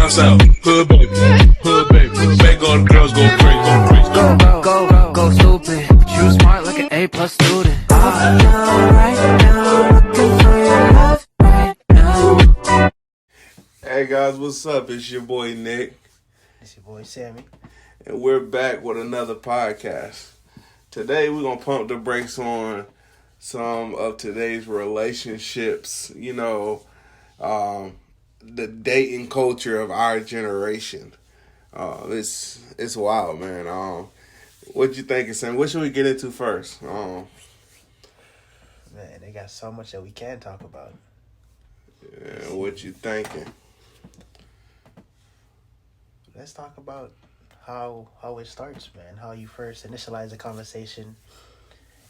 down south. Hood baby, hood baby. Make all the girls go crazy, go crazy. Go stupid. You smart like an A+ student. Hey guys, what's up? It's your boy Nick, It's your boy Sammy. and we're back with another podcast. Today we're gonna pump the brakes on some of today's relationships. The dating culture of our generation. It's wild, man. What you thinking, Sam? What should we get into first? Man, they got so much that we can talk about. Yeah, what you thinking? Let's talk about how it starts, man. How you first initialize a conversation.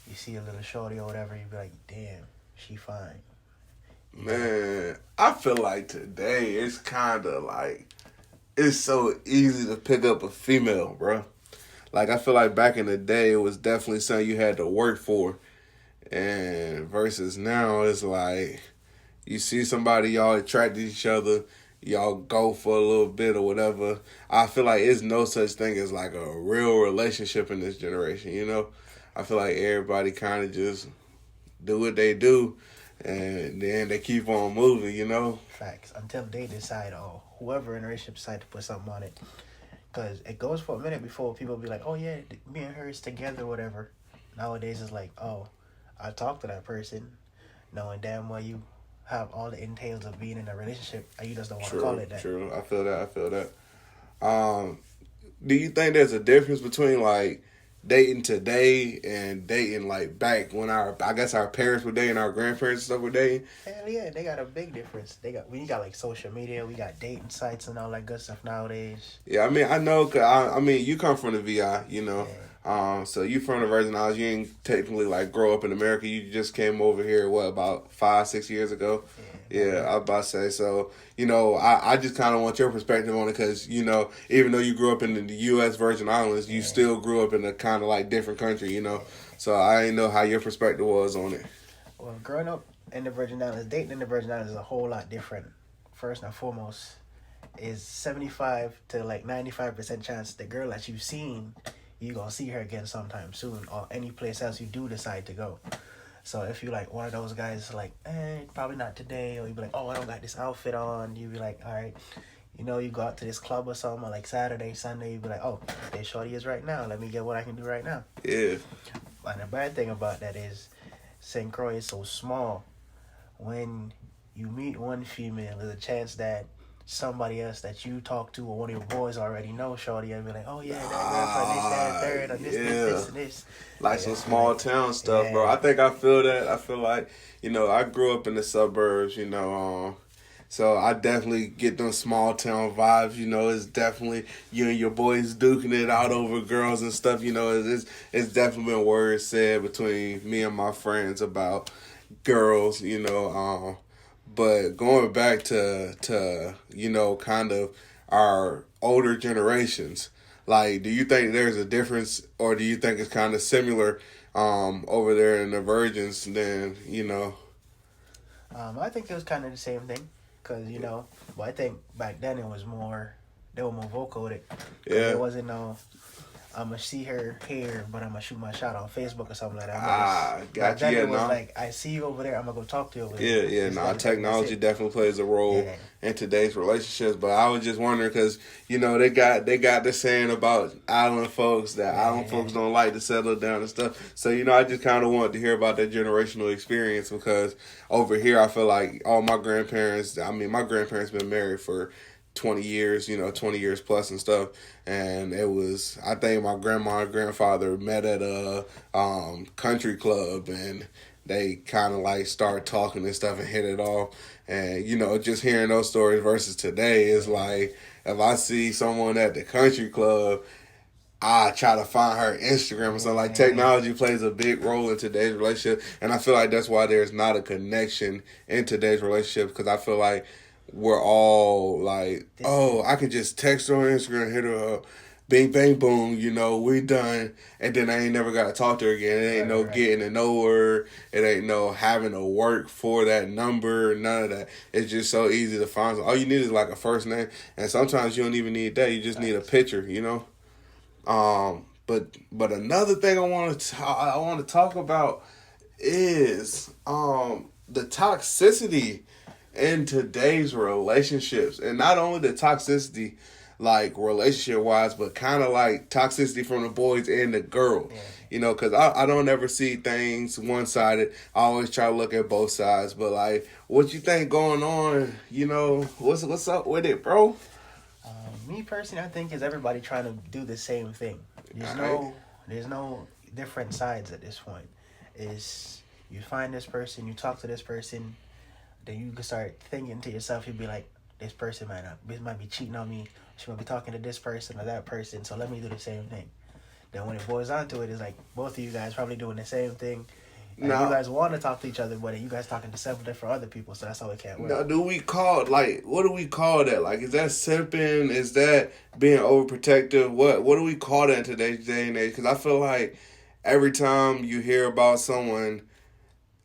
You see a little shorty or whatever, you be like, damn, she fine. Man, I feel like today it's kind of like it's so easy to pick up a female, bro. Like, I feel like back in the day, it was definitely something you had to work for. And versus now, it's like you see somebody, y'all attract each other, y'all go for a little bit or whatever. I feel like it's no such thing as like a real relationship in this generation, you know? I feel like everybody kind of just do what they do and then they keep on moving, you know? Facts. Until they decide, or whoever in the relationship decide to put something on it. Because it goes for a minute before people be like, oh yeah, me and her is together, whatever. Nowadays it's like, oh, I talked to that person, knowing damn well you have all the entails of being in a relationship, and you just don't want to call it that. True, I feel that. Do you think there's a difference between like dating today and dating like back when our parents were dating, our grandparents and stuff were dating? Hell yeah, they got a big difference. We got like social media, we got dating sites and all that good stuff nowadays. Yeah, I mean, I know, cause I mean, you come from the VI, you know. Yeah. So you from the Virgin Islands. You ain't technically like grow up in America. You just came over here, about 5-6 years ago? Yeah, I was about to say. So, you know, I just kind of want your perspective on it because, you know, even though you grew up in the U.S. Virgin Islands, you still grew up in a kind of like different country, you know. So I didn't know how your perspective was on it. Well, growing up in the Virgin Islands, dating in the Virgin Islands is a whole lot different. First and foremost, is 75 to like 95% chance the girl that you've seen, you gonna see her again sometime soon, or any place else you do decide to go. So if you like one of those guys like, probably not today, or you be like, oh, I don't got this outfit on, you be like, all right, you know, you go out to this club or something, or like Saturday, Sunday, you be like, oh, there shorty is right now, let me get what I can do right now. Yeah. And the bad thing about that is St. Croix is so small. When you meet one female, there's a chance that somebody else that you talk to or one of your boys already know shorty and be like, oh yeah, that girl for this, that, third, and this, and this. Like some small town stuff, bro. I think I feel that. I feel like, you know, I grew up in the suburbs, you know, so I definitely get them small town vibes, you know. It's definitely you and your boys duking it out over girls and stuff, you know. It's definitely been words said between me and my friends about girls, you know, but going back to you know, kind of our older generations, like, do you think there's a difference, or do you think it's kind of similar over there in the Virgins than, you know? I think it was kind of the same thing, because, you know, but I think back then they were more vocal with it. Yeah. There wasn't no, I'm going to see her here, but I'm going to shoot my shot on Facebook or something like that. Got you. Then Yeah, it was no. like, I see you over there, I'm going to go talk to you over there. Yeah. Technology definitely plays a role in today's relationships. But I was just wondering because, you know, they got this saying about island folks that island folks don't like to settle down and stuff. So, you know, I just kind of wanted to hear about that generational experience because over here I feel like all my grandparents been married for 20 years, you know, 20 years plus and stuff. And it was, I think my grandma and grandfather met at a country club and they kind of like start talking and stuff and hit it off. And, you know, just hearing those stories versus today is like, if I see someone at the country club, I try to find her Instagram or something. Like, technology plays a big role in today's relationship. And I feel like that's why there's not a connection in today's relationship because I feel like we're all like, oh, I can just text her on Instagram, hit her up. bing, bang, boom, you know, we done. And then I ain't never got to talk to her again. It ain't no getting to know her. It ain't no having to work for that number. None of that. It's just so easy to find. All you need is like a first name. And sometimes you don't even need that. You just need a picture, you know. But another thing I want to talk about is the toxicity in today's relationships, and not only the toxicity like relationship wise, but kind of like toxicity from the boys and the girl. Yeah. You know, because I don't ever see things one sided. I always try to look at both sides. But like, what you think going on? You know, what's up with it, bro? Me personally, I think is everybody trying to do the same thing. There's no different sides at this point. Is you find this person, you talk to this person, then you can start thinking to yourself, you'd be like, this person might be cheating on me. She might be talking to this person or that person, so let me do the same thing. Then when it boils down to it, it's like both of you guys probably doing the same thing. And you guys want to talk to each other, but you guys talking to several different other people, so that's how it can't work. Now, what do we call that? Like, is that simping? Is that being overprotective? What do we call that in today's day and age? Because I feel like every time you hear about someone,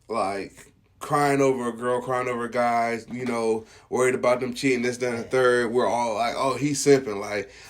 like, crying over a girl, crying over guys, you know, worried about them cheating, this, that, and the third, we're all like, oh, he's simping.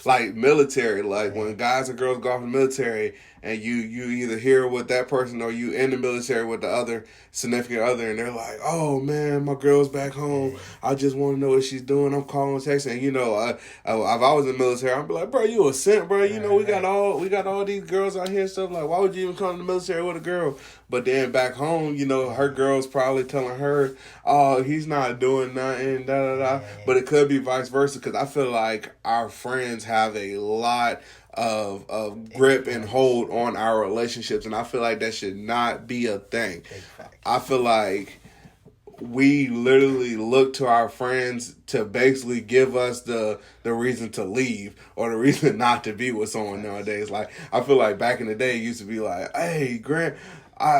Like military, like when guys and girls go off in the military and you either hear with that person or you in the military with the other significant other, and they're like, oh man, my girl's back home. I just want to know what she's doing. I'm calling, texting. And, you know, if I was in the military, I'd be like, bro, you a simp, bro. You know, we got all these girls out here and stuff. Like, why would you even come to the military with a girl? But then back home, you know, her girl's probably telling her, oh, he's not doing nothing, da-da-da. But it could be vice versa, because I feel like our friends have a lot of grip and hold on our relationships, and I feel like that should not be a thing. I feel like we literally look to our friends to basically give us the reason to leave or the reason not to be with someone nowadays. Like, I feel like back in the day, it used to be like, hey, Grant,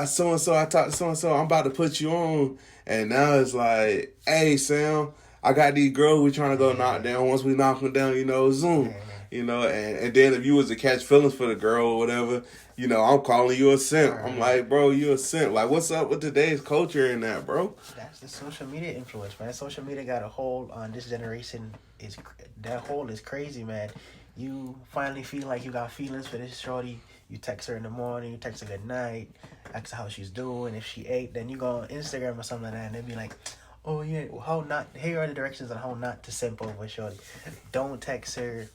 so-and-so, I talked to so-and-so, I'm about to put you on. And now it's like, hey, Sam, I got these girls we trying to go knock down. Once we knock them down, you know, Zoom. You know, and then if you was to catch feelings for the girl or whatever, you know, I'm calling you a simp. I'm like, bro, you a simp. Like, what's up with today's culture in that, bro? That's the social media influence, man. Social media got a hold on this generation. That hold is crazy, man. You finally feel like you got feelings for this shorty. You text her in the morning, you text her good night, ask her how she's doing. If she ate, then you go on Instagram or something like that, and they be like, oh yeah, how not, here are the directions on how not to simp over shorty. Don't text her.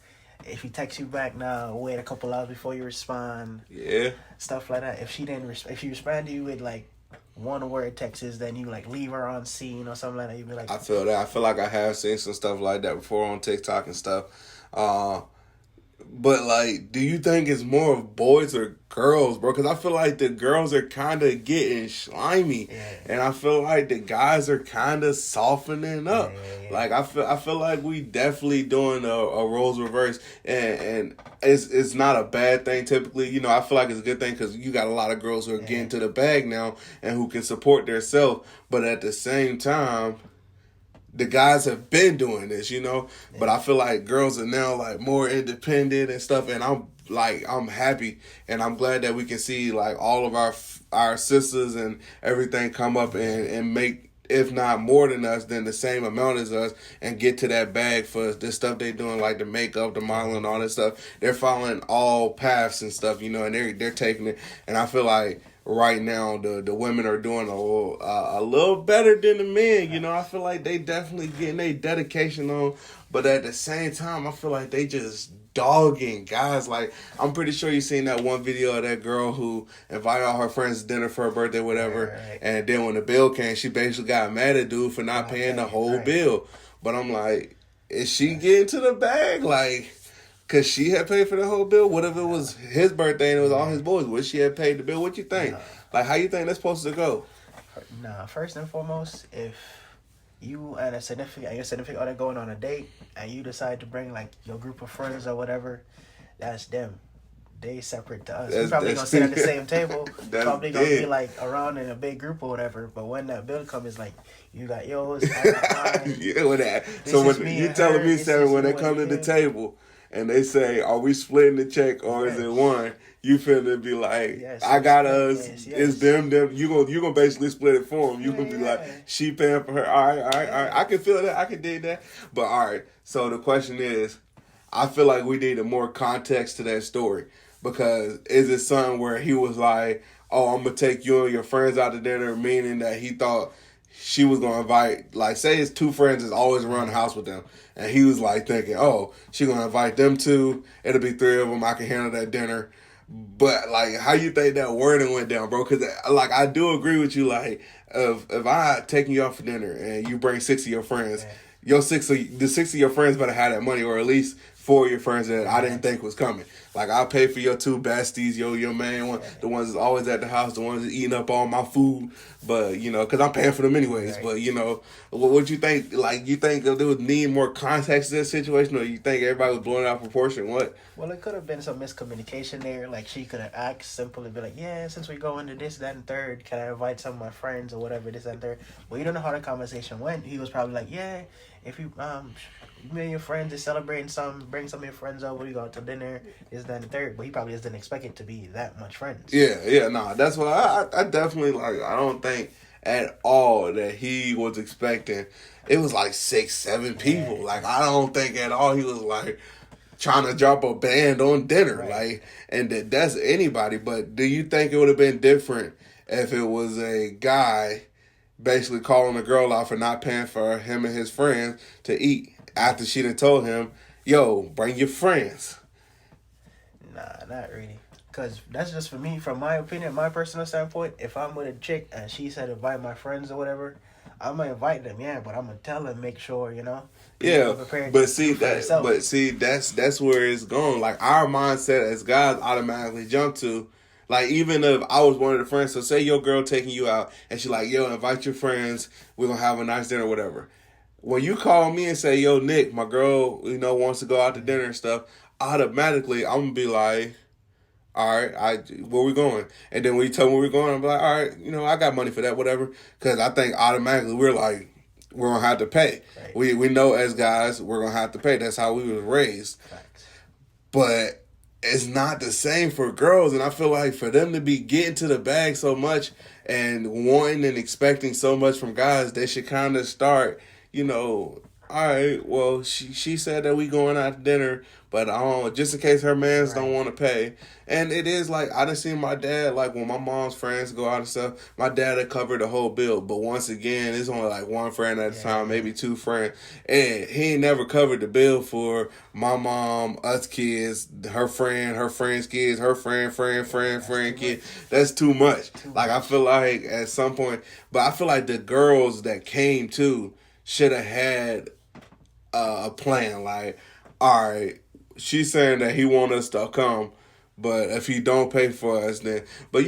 If he texts you back now, wait a couple hours before you respond. Yeah. Stuff like that. If she respond to you with like one word texts, then you like leave her on scene or something like that. You be like, I feel that. I feel like I have seen some stuff like that before on TikTok and stuff. But like, do you think it's more of boys or girls, bro? Because I feel like the girls are kind of getting slimy, and I feel like the guys are kind of softening up. Like I feel like we definitely doing a roles reverse, and it's not a bad thing typically. You know, I feel like it's a good thing because you got a lot of girls who are getting to the bag now and who can support themselves, but at the same time, the guys have been doing this, you know, but I feel like girls are now like more independent and stuff, and I'm happy and I'm glad that we can see like all of our sisters and everything come up and make, if not more than us, then the same amount as us, and get to that bag for the stuff they doing, like the makeup, the modeling, all that stuff. They're following all paths and stuff, you know, and they're taking it, and I feel like right now the women are doing a little better than the men. You know, I feel like they definitely getting their dedication on, but at the same time, I feel like they just dogging guys. Like, I'm pretty sure you seen that one video of that girl who invited all her friends to dinner for her birthday, whatever, and then when the bill came, she basically got mad at dude for not paying the whole bill. But I'm like, is she getting to the bag? Like, because she had paid for the whole bill? What if it was his birthday and it was all his boys? Would she have paid the bill? What you think? Like, how you think that's supposed to go? Nah, first and foremost, if you and your significant other going on a date and you decide to bring like your group of friends or whatever, that's them. They separate to us. We probably gonna sit at the same table. Probably gonna be like around in a big group or whatever. But when that bill comes, it's like you got yours, I got mine. Yeah, with that. So when you telling me, Sarah, when they come to the table and they say, "Are we splitting the check or is it one?" You finna be like, Yes, "I got yes, us." yes. It's them. You gonna basically split it for them. You gonna be Yeah. like, "She paying for her." All right, all right, all right. I can feel that. I can dig that. But all right. So the question is, I feel like we needed more context to that story because is it something where he was like, "Oh, I'm gonna take you and your friends out to dinner," meaning that he thought she was gonna invite, like, say his two friends is always around the house with them, and he was like thinking, "Oh, she gonna invite them too. It'll be three of them. I can handle that dinner." But like, how you think that wording went down, bro? Because like, I do agree with you. Like, if I taking you out for dinner and you bring 6 of your friends, the 6 of your friends better have that money, or at least 4 of your friends that I didn't think was coming. Like, I'll pay for your 2 besties, your main one, the ones that's always at the house, the ones that's eating up all my food. But, because I'm paying for them anyways. Right. But, what you think? Like, you think there was need more context to this situation, or you think everybody was blowing out of proportion? What? Well, it could have been some miscommunication there. Like, she could have asked simply, be like, "Yeah, since we go into this, that, and third, can I invite some of my friends or whatever, this, that, and third?" Well, you don't know how the conversation went. He was probably like, "Yeah, if you me and your friends is celebrating bring some of your friends over, we go out to dinner, this, that, and the third." But he probably just didn't expect it to be that much friends. Yeah, nah, that's why I definitely, like, I don't think at all that he was expecting, it was like 6, 7 people. Yeah. Like, I don't think at all he was like trying to drop a band on dinner. Right. Like, and that's anybody. But do you think it would have been different if it was a guy basically calling a girl out for not paying for him and his friends to eat after she done told him, "Yo, bring your friends"? Nah, not really. Because that's just for me, from my opinion, my personal standpoint. If I'm with a chick and she said invite my friends or whatever, I'm going to invite them, yeah, but I'm going to tell them, make sure, Yeah, but see, that's where it's going. Like, our mindset as guys automatically jump to, like, even if I was one of the friends, so say your girl taking you out, and she like, "Yo, invite your friends, we're going to have a nice dinner," or whatever. When you call me and say, "Yo, Nick, my girl, wants to go out to dinner and stuff," automatically, I'm going to be like, "All right, where we going?" And then when you tell me where we're going, I'm like, "All right, I got money for that, whatever." Because I think automatically we're like, we're going to have to pay. Right. We know as guys, we're going to have to pay. That's how we was raised. Facts. But it's not the same for girls. And I feel like for them to be getting to the bag so much and wanting and expecting so much from guys, they should kind of start, "All right, well, she said that we going out to dinner, but just in case her mans don't want to pay." And it is like, I done seen my dad, like, when my mom's friends go out and stuff, my dad had covered the whole bill. But once again, it's only like one friend at a time, maybe 2 friends. And he ain't never covered the bill for my mom, us kids, her friend's kids, her friend, kid. That's too much. Like, I feel like at some point, but I feel like the girls that came too should have had a plan. Like, all right, she's saying that he want us to come, but if he don't pay for us, then. But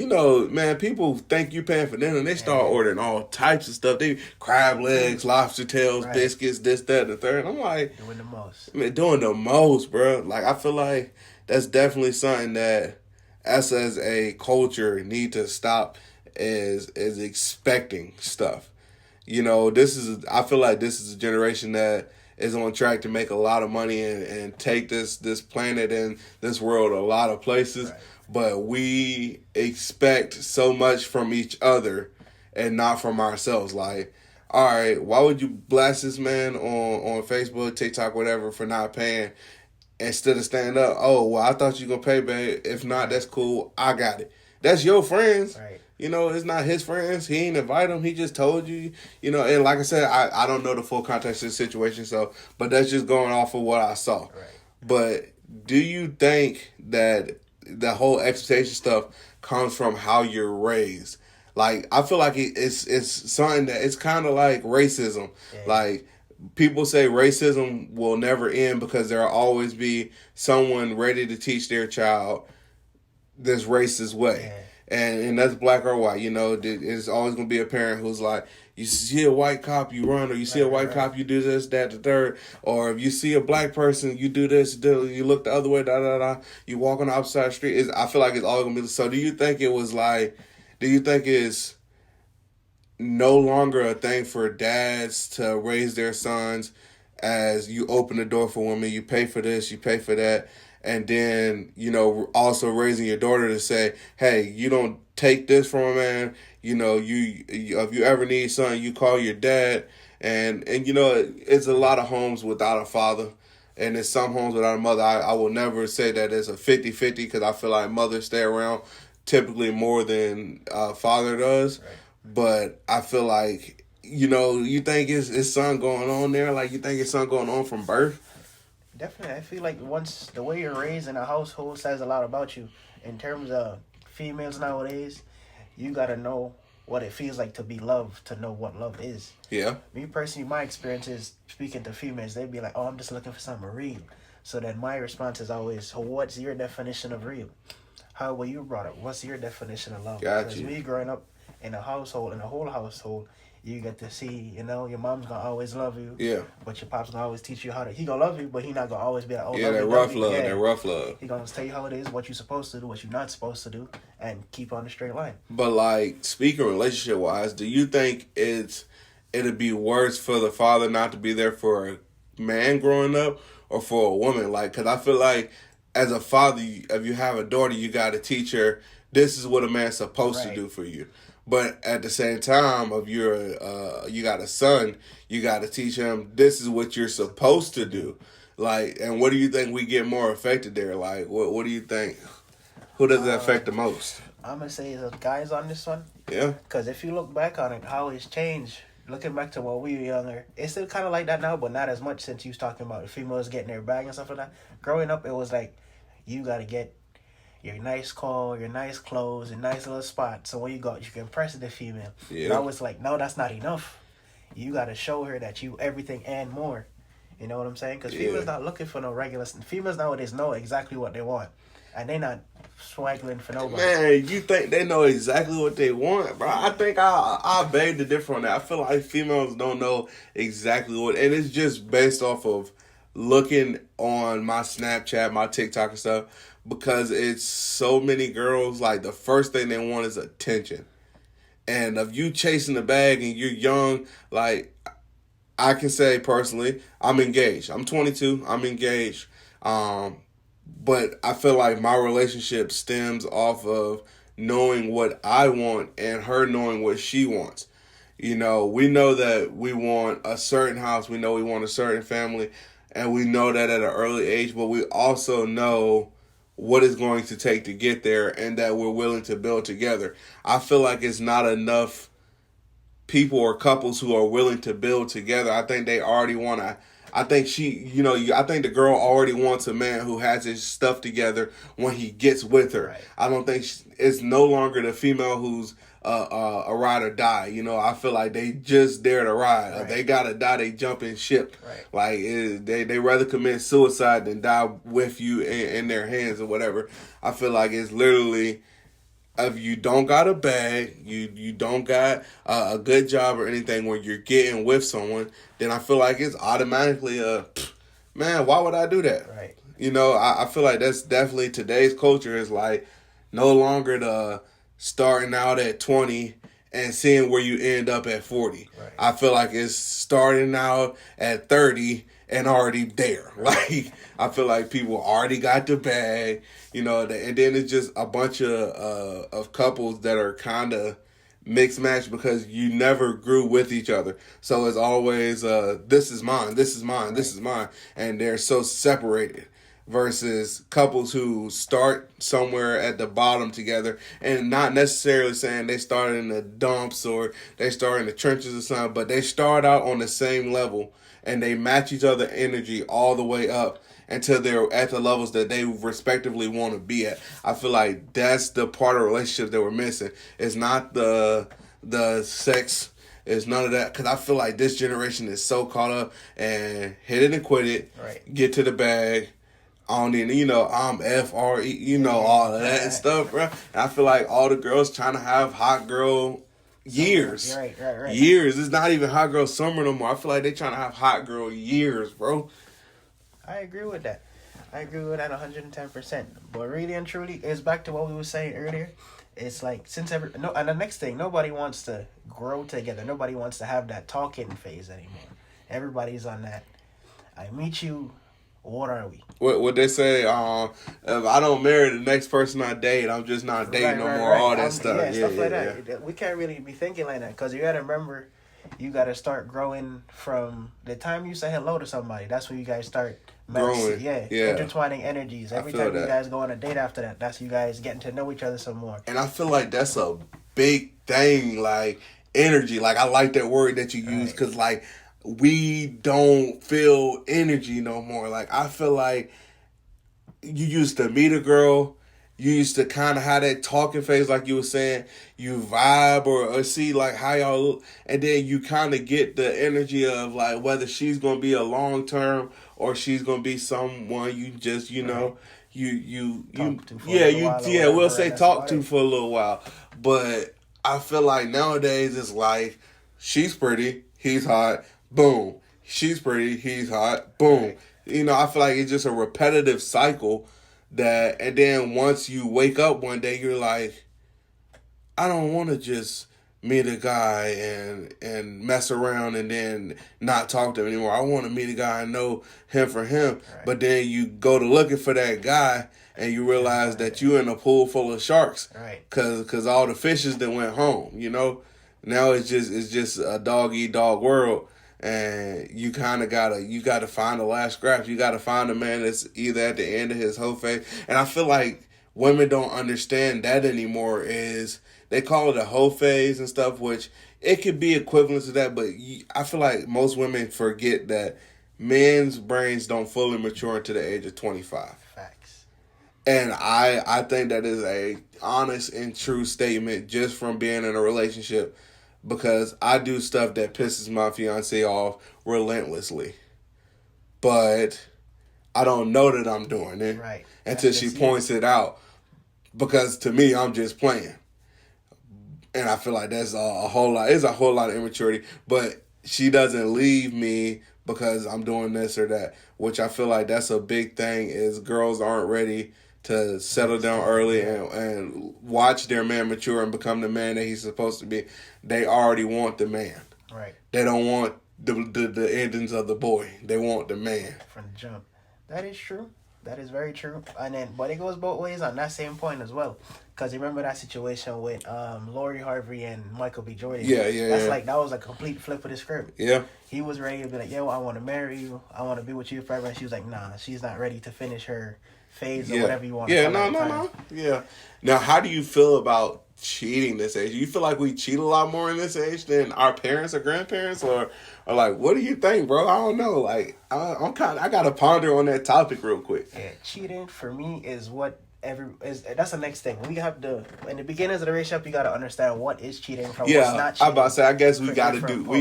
man, people think you paying for dinner, and they start ordering all types of stuff. They crab legs, lobster tails, biscuits, this, that, and the third. I'm like, doing the most. Man, doing the most, bro. Like, I feel like that's definitely something that us as a culture need to stop is expecting stuff. I feel like this is a generation that is on track to make a lot of money and take this planet and this world a lot of places. Right. But we expect so much from each other and not from ourselves. Like, all right, why would you blast this man on Facebook, TikTok, whatever, for not paying instead of standing up? "Oh, well, I thought you were going to pay, babe. If not, that's cool. I got it." That's your friends. Right. It's not his friends. He ain't invite him. He just told you, and like I said, I don't know the full context of the situation, but that's just going off of what I saw. Right. But do you think that the whole expectation stuff comes from how you're raised? Like, I feel like it's something that it's kind of like racism. Yeah. Like, people say racism will never end because there'll always be someone ready to teach their child this racist way. Yeah. And that's black or white, It's always going to be a parent who's like, you see a white cop, you run, or you see a white cop, you do this, that, the third. Or if you see a black person, you do this, you look the other way, you walk on the opposite street. I feel like it's all going to be. So do you think it's no longer a thing for dads to raise their sons as you open the door for women, you pay for this, you pay for that, and then, you know, also raising your daughter to say, hey, you don't take this from a man. You know, you if you ever need something, you call your dad. And you know, it's a lot of homes without a father, and there's some homes without a mother. I will never say that it's a 50-50 because I feel like mothers stay around typically more than father does. Right. But I feel like, you know, you think it's something going on there? Like, you think it's something going on from birth? Definitely, I feel like once the way you're raised in a household says a lot about you. In terms of females nowadays, you gotta know what it feels like to be loved, to know what love is. Yeah. Me personally, my experience is speaking to females, they'd be like, oh, I'm just looking for something real. So then my response is always, so what's your definition of real? How were you brought up? What's your definition of love? Got Because you. me growing up in a household, in a whole household, you get to see, you know, your mom's gonna always love you. Yeah. But your pop's gonna always teach you how to. He gonna love you, but he not gonna always be like, oh, Yeah, love that you, rough you. love, Yeah. that rough love. He gonna tell you how it is, what you're supposed to do, what you're not supposed to do, and keep on the straight line. But like, speaking relationship wise, do you think it'd be worse for the father not to be there for a man growing up or for a woman? Like, because I feel like as a father, if you have a daughter, you got to teach her this is what a man's supposed to Right. do for you. But at the same time, if you got a son, you got to teach him this is what you're supposed to do. Like, and what do you think we get more affected there? Like, what do you think? Who does it affect the most? I'm gonna say the guys on this one, Yeah. because if you look back on it, how it's changed. Looking back to when we were younger, it's still kind of like that now, but not as much since you was talking about the females getting their bag and stuff like that. Growing up, it was like, you gotta get your nice car, your nice clothes, your nice little spot. So when you go out, you can impress the female. Yeah. Now it's like, no, that's not enough. You gotta show her that you everything and more. You know what I'm saying? Because females not looking for no regular. Females nowadays know exactly what they want, and they not swaggling for nobody. Man, you think they know exactly what they want, bro? I think I beg to differ on that. I feel like females don't know exactly what, and it's just based off of looking on my Snapchat, my TikTok and stuff, because it's so many girls, like, the first thing they want is attention. And if you chasing the bag and you're young, like, I can say personally, I'm engaged. I'm 22. I'm engaged. But I feel like my relationship stems off of knowing what I want and her knowing what she wants. You know, we know that we want a certain house. We know we want a certain family. And we know that at an early age. But we also know what it's going to take to get there and that we're willing to build together. I feel like it's not enough people or couples who are willing to build together. I think they already want to. I think I think the girl already wants a man who has his stuff together when he gets with her. Right. I don't think it's no longer the female who's a ride or die. You know, I feel like they just there to ride. Right. If they gotta die, they jump in ship. Right. Like they rather commit suicide than die with you in their hands or whatever. I feel like it's literally, if you don't got a bag, you don't got a good job or anything where you're getting with someone, then I feel like it's automatically man, why would I do that? Right. You know, I feel like that's definitely today's culture is like no longer the starting out at 20 and seeing where you end up at 40. Right. I feel like it's starting out at 30 and already there. Like, I feel like people already got the bag, you know, and then it's just a bunch of couples that are kind of mixed match because you never grew with each other. So it's always, this is mine, this is mine, this is mine. And they're so separated versus couples who start somewhere at the bottom together and not necessarily saying they started in the dumps or they start in the trenches or something, but they start out on the same level and they match each other energy all the way up until they're at the levels that they respectively want to be at. I feel like that's the part of relationships that we're missing. It's not the sex. It's none of that. Because I feel like this generation is so caught up and hit it and quit it. Right. Get to the bag. On the, you know, I'm FRE, you know, all of that and stuff, bro. And I feel like all the girls trying to have hot girl years. Right. Years. It's not even hot girl summer no more. I feel like they trying to have hot girl years, bro. I agree with that. 110%. But really and truly, it's back to what we were saying earlier. It's like, and the next thing, nobody wants to grow together. Nobody wants to have that talking phase anymore. Everybody's on that. I meet you. What are we? What they say? If I don't marry the next person I date, I'm just not dating no more. All that stuff. Yeah, Yeah, stuff like that. We can't really be thinking like that because you gotta remember, you gotta start growing from the time you say hello to somebody. That's when you guys start Growing. Yeah, Yeah. intertwining energies. Every time you guys go on a date after that, that's you guys getting to know each other some more. And I feel like that's a big thing, like energy. Like I like that word that you use because like we don't feel energy no more. Like I feel like you used to meet a girl, you used to kind of have that talking phase, like you were saying, you vibe or see like how y'all look, and then you kind of get the energy of like whether she's gonna be a long term or she's gonna be someone you just know we'll say talk to for a little while, but I feel like nowadays it's like she's pretty, he's hot, boom. She's pretty, he's hot, boom. Right. You know, I feel like it's just a repetitive cycle that, and then once you wake up one day, you're like, I don't want to just meet a guy and mess around and then not talk to him anymore. I want to meet a guy and know him for him. Right. But then you go to looking for that guy and you realize that you're in a pool full of sharks. Right. Cause all the fishes that went home, you know. Now it's just a dog eat dog world. And you kind of gotta find the last scraps. You gotta find a man that's either at the end of his whole phase. And I feel like women don't understand that anymore. Is they call it a whole phase and stuff, which it could be equivalent to that. But I feel like most women forget that men's brains don't fully mature until the age of 25. Facts. And I think that is a honest and true statement just from being in a relationship. Because I do stuff that pisses my fiance off relentlessly. But I don't know that I'm doing it until she points it out. Because to me, I'm just playing. And I feel like that's a whole lot. It's a whole lot of immaturity. But she doesn't leave me because I'm doing this or that. Which I feel like that's a big thing is girls aren't ready to settle down early and watch their man mature and become the man that he's supposed to be. They already want the man. Right. They don't want the endings of the boy. They want the man. From the jump. That is true. That is very true. But it goes both ways on that same point as well. Because you remember that situation with Lori Harvey and Michael B. Jordan. That's like, that was a complete flip of the script. Yeah. He was ready to be like, yo, I want to marry you. I want to be with you forever. And she was like, nah, she's not ready to finish her phase or whatever you want to call it. No. Yeah. Now, how do you feel about cheating this age? Do you feel like we cheat a lot more in this age than our parents or grandparents? Or like, what do you think, bro? I don't know. Like, I got to ponder on that topic real quick. Yeah, cheating for me is that's the next thing. We have in the beginnings of the relationship, you got to understand what is cheating from what's not cheating. I'm about to say, I guess we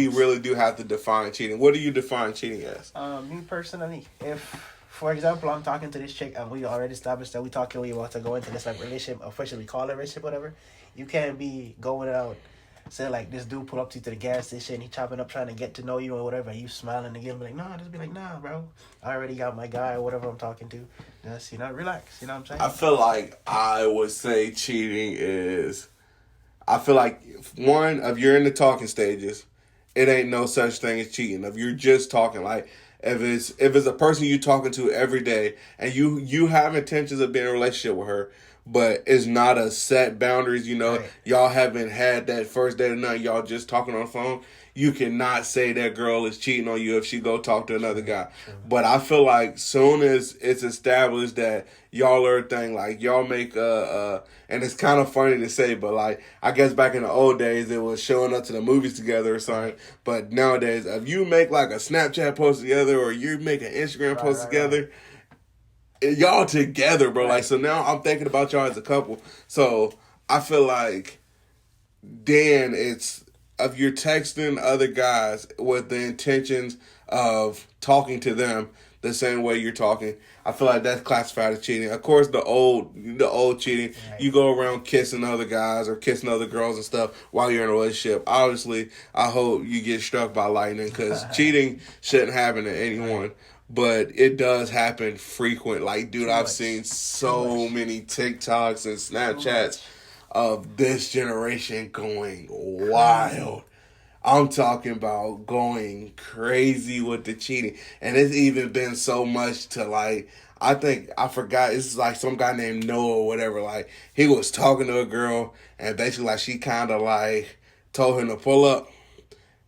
really do have to define cheating. What do you define cheating as? Me personally, if, for example, I'm talking to this chick and we already established that we about to go into this like relationship, officially call it a relationship, whatever. You can't be going out, say like this dude pull up to you to the gas station, he chopping up trying to get to know you or whatever, and you smiling again, be like, nah, just be like, nah, bro, I already got my guy or whatever I'm talking to. Just, relax. You know what I'm saying? I feel like I would say cheating is, I feel like one, if you're in the talking stages, it ain't no such thing as cheating. If you're just talking, like, if it's a person you talking to every day and you have intentions of being in a relationship with her, but it's not a set boundaries, right. Y'all haven't had that first date or nothing, y'all just talking on the phone, you cannot say that girl is cheating on you if she go talk to another guy. But I feel like soon as it's established that y'all are a thing, like y'all make and it's kind of funny to say, but like I guess back in the old days it was showing up to the movies together or something. But nowadays, if you make like a Snapchat post together or you make an Instagram post together, y'all together, bro. Like, so now I'm thinking about y'all as a couple. So I feel like then it's, if you're texting other guys with the intentions of talking to them the same way you're talking, I feel like that's classified as cheating. Of course, the old cheating, you go around kissing other guys or kissing other girls and stuff while you're in a relationship. Obviously, I hope you get struck by lightning because cheating shouldn't happen to anyone. But it does happen frequent. Like, dude, I've seen so many TikToks and Snapchats of this generation going wild. I'm talking about going crazy with the cheating. And it's even been so much to like, I forgot, it's like some guy named Noah or whatever. Like, he was talking to a girl and basically like she kind of like told him to pull up.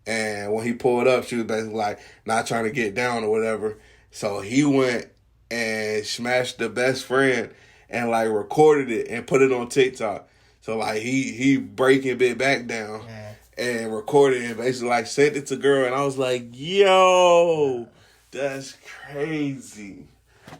And when he pulled up, she was basically like not trying to get down or whatever. So he went and smashed the best friend and like recorded it and put it on TikTok. So like he breaking it back down. Yeah. And recorded it and basically like sent it to girl, and I was like, yo, that's crazy.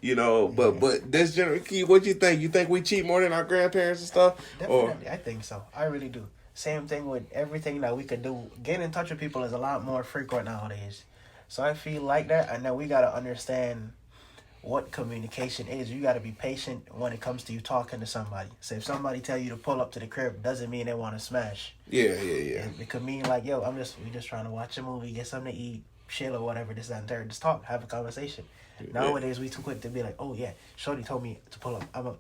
You know, but this generation, what you think? You think we cheat more than our grandparents and stuff? Definitely, I think so. I really do. Same thing with everything that we could do. Getting in touch with people is a lot more frequent nowadays. So I feel like that, and then we gotta understand what communication is. You gotta be patient when it comes to you talking to somebody. So if somebody tell you to pull up to the crib, doesn't mean they want to smash. Yeah. It could mean like, yo, we just trying to watch a movie, get something to eat, chill or whatever, this, that, and third. Just talk, have a conversation. Nowadays, we too quick to be like, oh yeah, Shorty told me to pull up. I'm gonna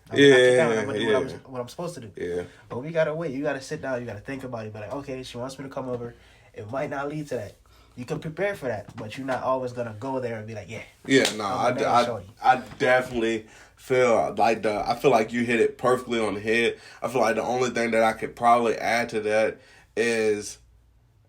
knock it down. I'm gonna do what I'm supposed to do. Yeah. But we gotta wait. You gotta sit down. You gotta think about it. But like, okay, she wants me to come over. It might not lead to that. You can prepare for that, but you're not always gonna go there and be like, yeah. Yeah, no, I definitely feel like I feel like you hit it perfectly on the head. I feel like the only thing that I could probably add to that is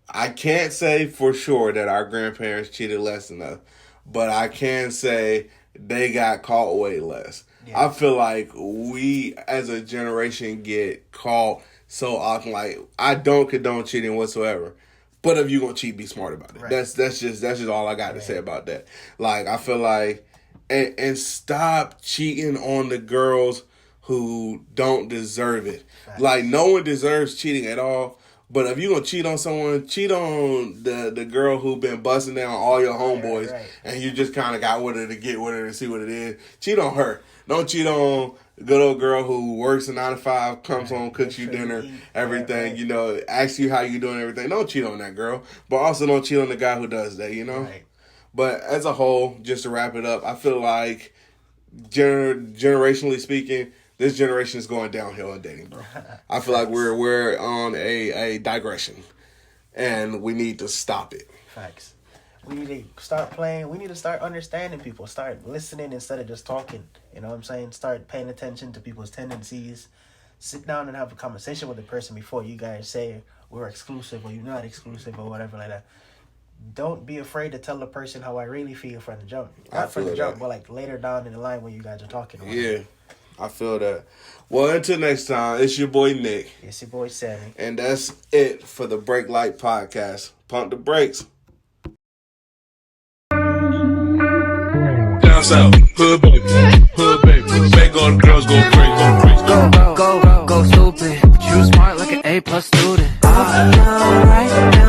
I can't say for sure that our grandparents cheated less than us, but I can say they got caught way less. Yeah. I feel like we as a generation get caught so often. Like, I don't condone cheating whatsoever. But if you're gonna cheat, be smart about it. Right. That's just all I got to say about that. Like, I feel like and stop cheating on the girls who don't deserve it. Right. Like, no one deserves cheating at all. But if you're gonna cheat on someone, cheat on the girl who been busting down all your homeboys, right. And you just kind of got with her to get with her to see what it is. Cheat on her. Don't cheat on good old girl who works a 9 to 5, comes home, cooks you dinner, everything, you know, asks you how you doing, everything. Don't cheat on that girl, but also don't cheat on the guy who does that, you know? Right. But as a whole, just to wrap it up, I feel like generationally speaking, this generation is going downhill in dating, bro. I feel like we're on a digression, and we need to stop it. Facts. We need to start playing. We need to start understanding people. Start listening instead of just talking. You know what I'm saying? Start paying attention to people's tendencies. Sit down and have a conversation with the person before you guys say we're exclusive or you're not exclusive or whatever like that. Don't be afraid to tell the person how I really feel from the jump. Not from the jump, but like later down in the line when you guys are talking. Yeah, I feel that. Well, until next time, it's your boy Nick. It's your boy Sammy. And that's it for the Break Light Podcast. Pump the brakes. Down south, hood baby, make all the girls go crazy. Go stupid. You smart like an A+ student. I know right now.